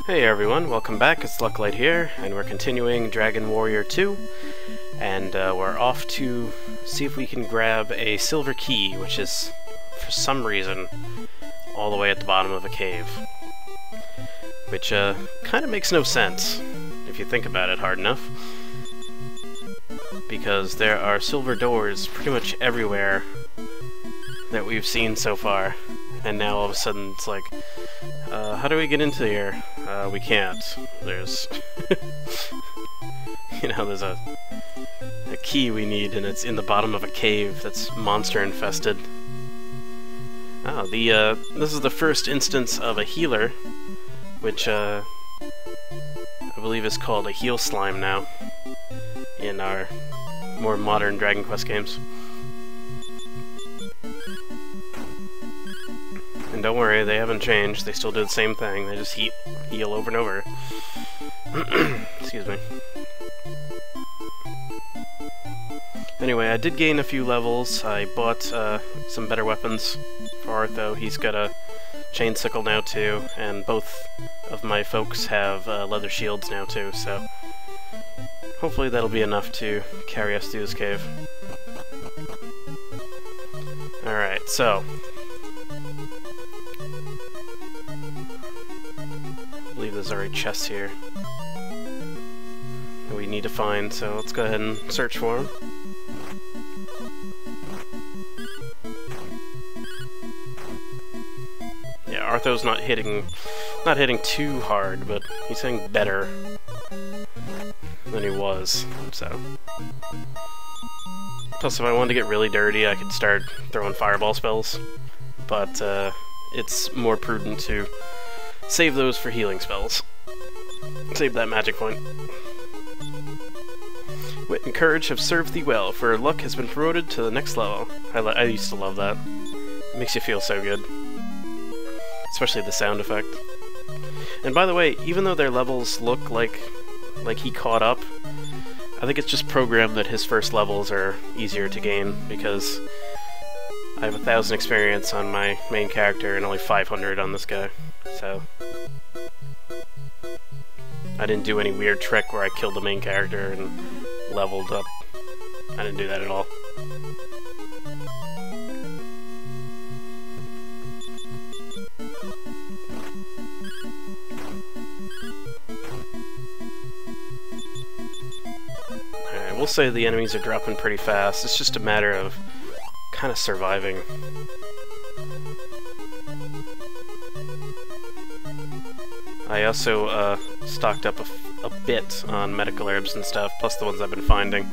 Hey everyone, welcome back, it's Lucklight here, and we're continuing Dragon Warrior 2, and we're off to see if we can grab a silver key, which is, for some reason, all the way at the bottom of a cave. Which, kind of makes no sense, if you think about it hard enough. Because there are silver doors pretty much everywhere that we've seen so far, and now all of a sudden it's like, how do we get into here? We can't. There's there's a key we need, and it's in the bottom of a cave that's monster infested. Oh, this is the first instance of a healer, which I believe is called a heal slime now in our more modern Dragon Quest games. And don't worry, they haven't changed. They still do the same thing. They just heal over and over. Excuse me. Anyway, I did gain a few levels. I bought some better weapons for Artho. He's got a chain sickle now too, and both of my folks have leather shields now too, so hopefully that'll be enough to carry us through this cave. Alright, so I believe there's already chests here that we need to find, so let's go ahead and search for them. Yeah, Artho's not hitting too hard, but he's hitting better than he was, so. Plus, if I wanted to get really dirty, I could start throwing fireball spells, but it's more prudent to save those for healing spells. Save that magic point. Wit and courage have served thee well, for luck has been promoted to the next level. I used to love that. It makes you feel so good. Especially the sound effect. And by the way, even though their levels look like he caught up, I think it's just programmed that his first levels are easier to gain, because I have 1,000 experience on my main character and only 500 on this guy. So I didn't do any weird trick where I killed the main character and leveled up. I didn't do that at all. Alright, we'll say the enemies are dropping pretty fast. It's just a matter of kind of surviving. I also stocked up a bit on medical herbs and stuff, plus the ones I've been finding.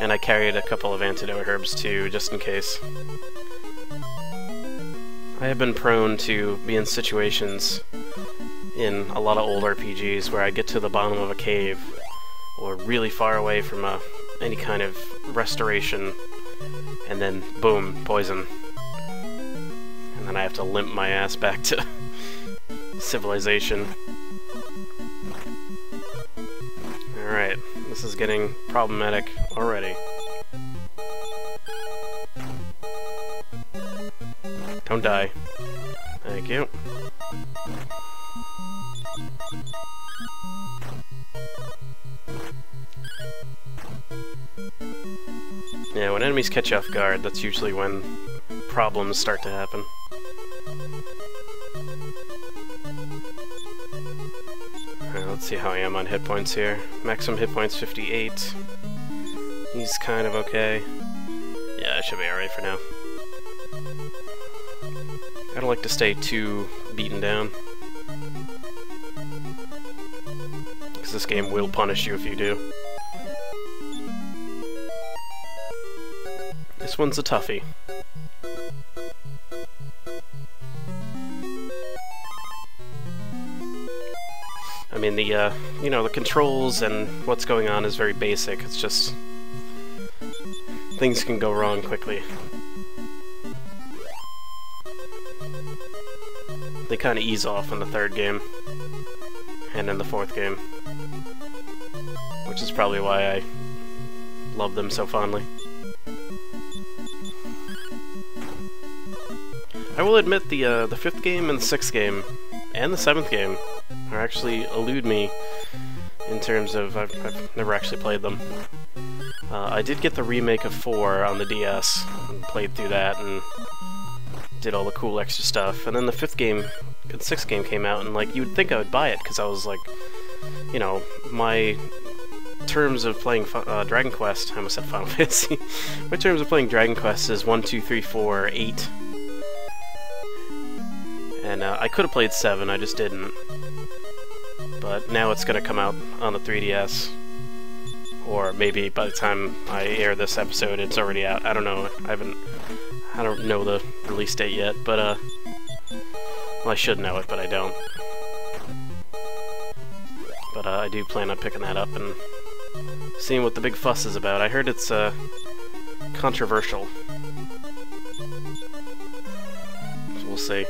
And I carried a couple of antidote herbs too, just in case. I have been prone to be in situations in a lot of old RPGs where I get to the bottom of a cave, or really far away from any kind of restoration, and then boom, poison. And then I have to limp my ass back to civilization. Alright, this is getting problematic already. Don't die. Thank you. Yeah, when enemies catch you off guard, that's usually when problems start to happen. Alright, let's see how I am on hit points here. Maximum hit points 58. He's kind of okay. Yeah, I should be alright for now. I don't like to stay too beaten down, because this game will punish you if you do. This one's a toughie. I mean, the controls and what's going on is very basic. It's just things can go wrong quickly. They kind of ease off in the third game and in the fourth game, which is probably why I love them so fondly. I will admit the 5th game and the 6th game and the 7th game are actually elude me in terms of I've never actually played them. I did get the remake of 4 on the DS and played through that and did all the cool extra stuff. And then the 5th game and 6th game came out, and like you would think I would buy it because I was like, you know, my terms of playing Dragon Quest, I almost said Final Fantasy. My terms of playing Dragon Quest is 1, 2, 3, 4, 8. And I could have played 7, I just didn't. But now it's going to come out on the 3DS. Or maybe by the time I air this episode, it's already out. I don't know. I don't know the release date yet, but well, I should know it, but I don't. But I do plan on picking that up and seeing what the big fuss is about. I heard it's controversial. So we'll see.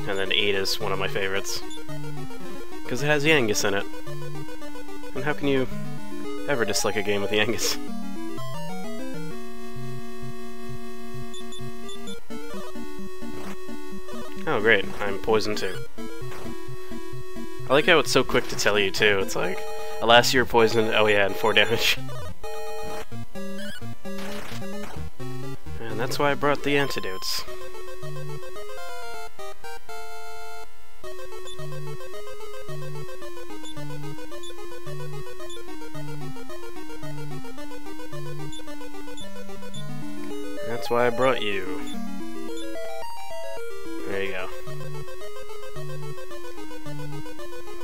And then 8 is one of my favorites. Because it has Yangus in it. And how can you ever dislike a game with Yangus? Oh great, I'm poisoned too. I like how it's so quick to tell you too. It's like, alas you're poisoned, oh yeah, and 4 damage. And that's why I brought the antidotes. That's why I brought you. There you go.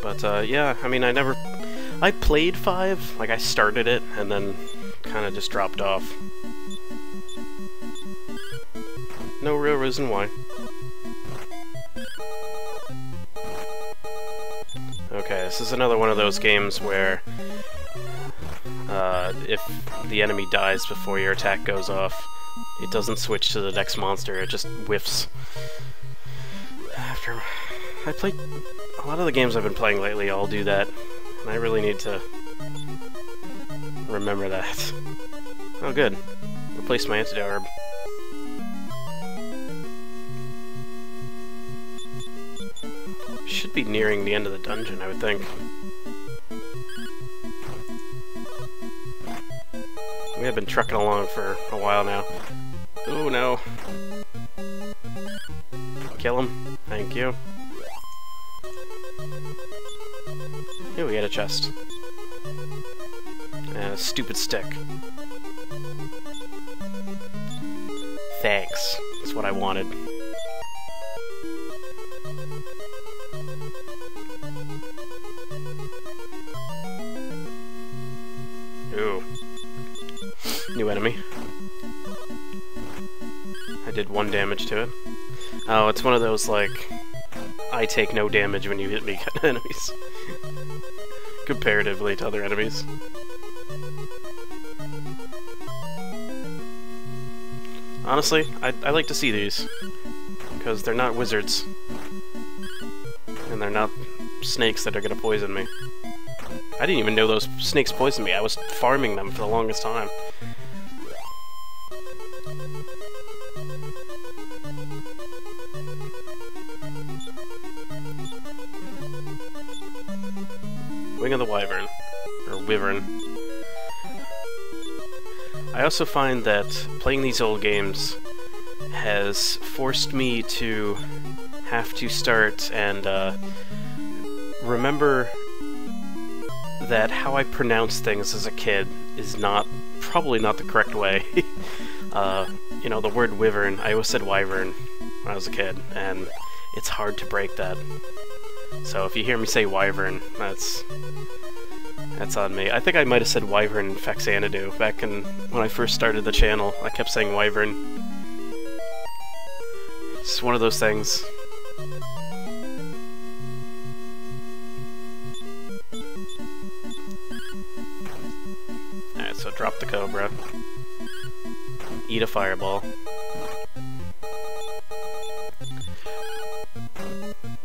But, yeah, I mean, I played 5, like, I started it, and then kind of just dropped off. No real reason why. Okay, this is another one of those games where, if the enemy dies before your attack goes off, it doesn't switch to the next monster, it just whiffs. After I played a lot of the games I've been playing lately, all do that, and I really need to remember that. Oh good, replace my antidote herb. Should be nearing the end of the dungeon, I would think. We have been trucking along for a while now. Oh no. Kill him. Thank you. Here we get a chest. And a stupid stick. Thanks. That's what I wanted. Ooh. New enemy. I did 1 damage to it. Oh, it's one of those, like, I take no damage when you hit me kind of enemies. Comparatively to other enemies. Honestly, I like to see these. Because they're not wizards. And they're not snakes that are gonna poison me. I didn't even know those snakes poisoned me. I was farming them for the longest time. Wing of the Wyvern. Or Wyvern. I also find that playing these old games has forced me to have to start and remember that how I pronounce things as a kid is probably not the correct way. You know, the word wyvern, I always said wyvern when I was a kid, and it's hard to break that. So if you hear me say wyvern, that's on me. I think I might have said wyvern in Faxanadu back when I first started the channel. I kept saying wyvern. It's one of those things. Alright, so drop the cobra. Eat a fireball.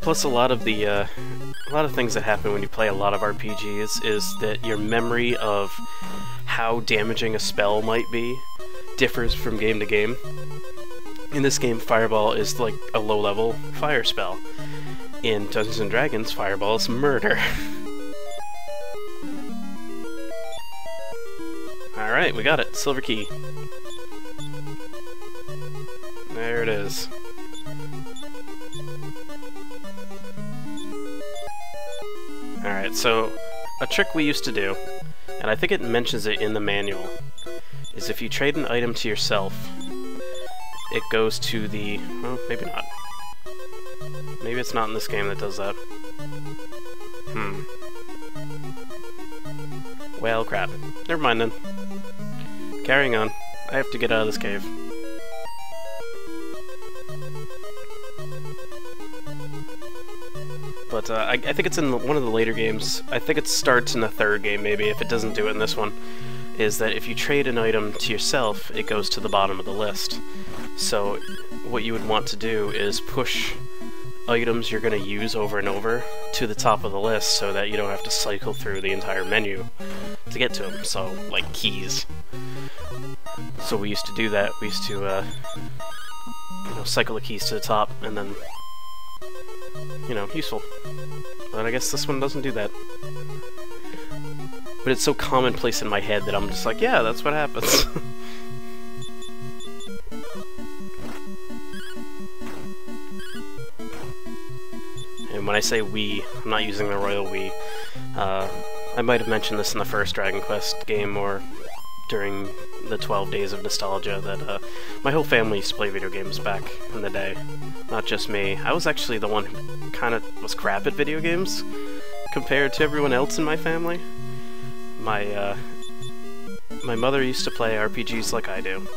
Plus, a lot of things that happen when you play a lot of RPGs is that your memory of how damaging a spell might be differs from game to game. In this game, Fireball is like a low-level fire spell. In Dungeons & Dragons, Fireball is murder. Alright, we got it. Silver key. There it is. Alright, so a trick we used to do, and I think it mentions it in the manual, is if you trade an item to yourself, it goes to the... well, maybe not. Maybe it's not in this game that does that. Well, crap. Never mind then. Carrying on. I have to get out of this cave. But I think it's in one of the later games. I think it starts in the third game, maybe, if it doesn't do it in this one. Is that if you trade an item to yourself, it goes to the bottom of the list. So what you would want to do is push items you're going to use over and over to the top of the list so that you don't have to cycle through the entire menu to get to them. So, like keys. So we used to do that. We used to, cycle the keys to the top and then, useful. But I guess this one doesn't do that. But it's so commonplace in my head that I'm just like, yeah, that's what happens. And when I say we, I'm not using the royal we. I might have mentioned this in the first Dragon Quest game or during the 12 Days of Nostalgia that my whole family used to play video games back in the day. Not just me. I was actually the one who kind of was crap at video games compared to everyone else in my family. My mother used to play RPGs like I do.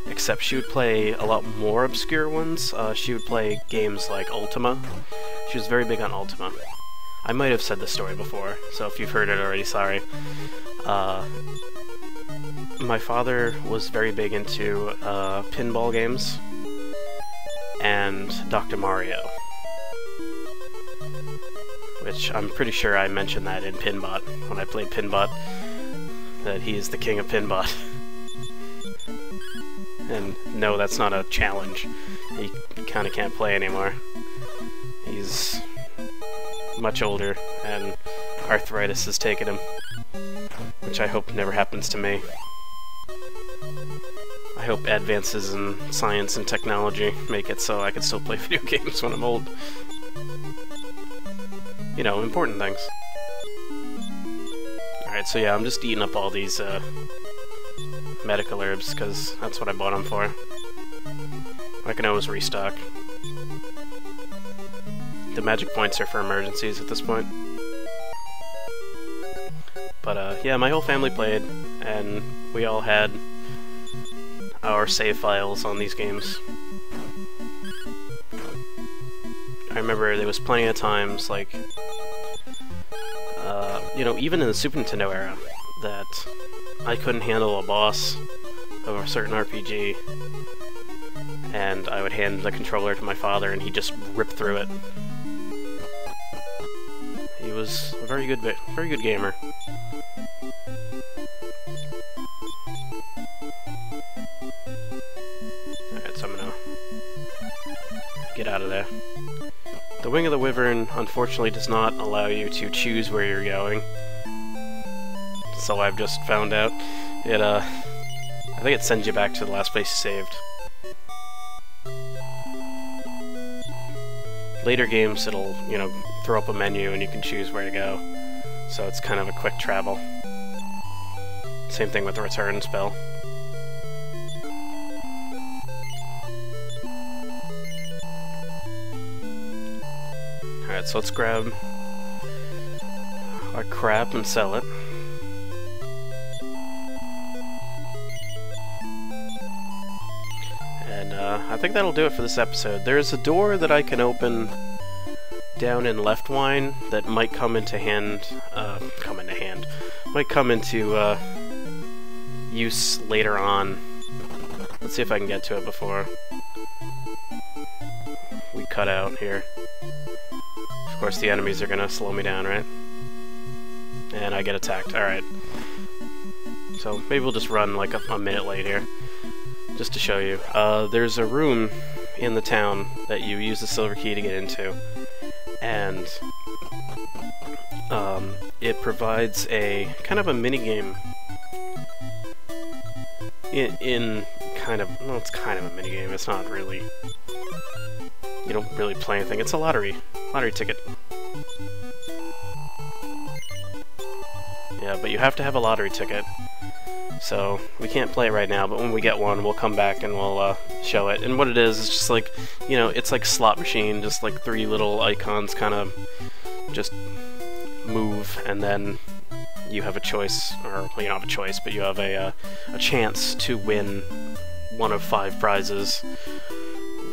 Except she would play a lot more obscure ones. She would play games like Ultima. She was very big on Ultima. I might have said this story before, so if you've heard it already, sorry. My father was very big into pinball games and Dr. Mario. Which I'm pretty sure I mentioned that in Pinbot, when I played Pinbot, that he is the king of Pinbot. And no, that's not a challenge. He kind of can't play anymore. He's much older, and arthritis has taken him. Which I hope never happens to me. I hope advances in science and technology make it so I can still play video games when I'm old. You know, important things. Alright, so yeah, I'm just eating up all these medical herbs, because that's what I bought them for. I can always restock. The magic points are for emergencies at this point. But yeah, my whole family played, and we all had our save files on these games. I remember there was plenty of times, like, even in the Super Nintendo era, that I couldn't handle a boss of a certain RPG, and I would hand the controller to my father, and he'd just rip through it. He was a very good gamer. Alright, so I'm gonna get out of there. The Wing of the Wyvern, unfortunately, does not allow you to choose where you're going. So I've just found out. I think it sends you back to the last place you saved. Later games, it'll, throw up a menu and you can choose where to go. So it's kind of a quick travel. Same thing with the return spell. Alright, so let's grab our crap and sell it. And I think that'll do it for this episode. There's a door that I can open down in Leftwine that might come into use later on. Let's see if I can get to it before we cut out here. Of course, the enemies are gonna slow me down, right? And I get attacked. Alright. so maybe we'll just run like a minute late here, just to show you. There's a room in the town that you use the silver key to get into, and it provides a kind of a mini-game in kind of, well, it's kind of a mini-game, it's not really, you don't really play anything, it's a lottery ticket. Yeah, but you have to have a lottery ticket, so we can't play it right now, but when we get one, we'll come back and we'll show it. And what it is just like, you know, it's like slot machine, just like 3 little icons kind of just move, and then you have a choice, or well, you don't have a choice, but you have a chance to win one of 5 prizes.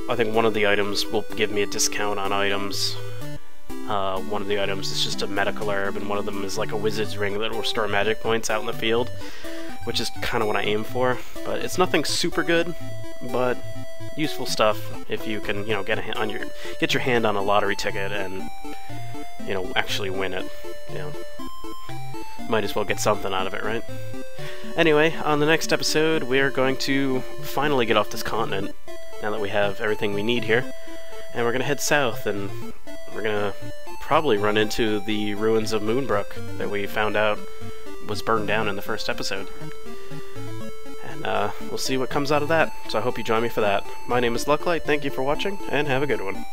I think one of the items will give me a discount on items. One of the items is just a medical herb, and one of them is like a wizard's ring that will restore magic points out in the field, which is kind of what I aim for. But it's nothing super good, but useful stuff if you can, you know, get your hand on a lottery ticket and, you know, actually win it. You know, might as well get something out of it, right? Anyway, on the next episode, we're going to finally get off this continent now that we have everything we need here, and we're gonna head south, and we're gonna probably run into the ruins of Moonbrook that we found out was burned down in the first episode. And we'll see what comes out of that, so I hope you join me for that. My name is Lucklight, thank you for watching, and have a good one.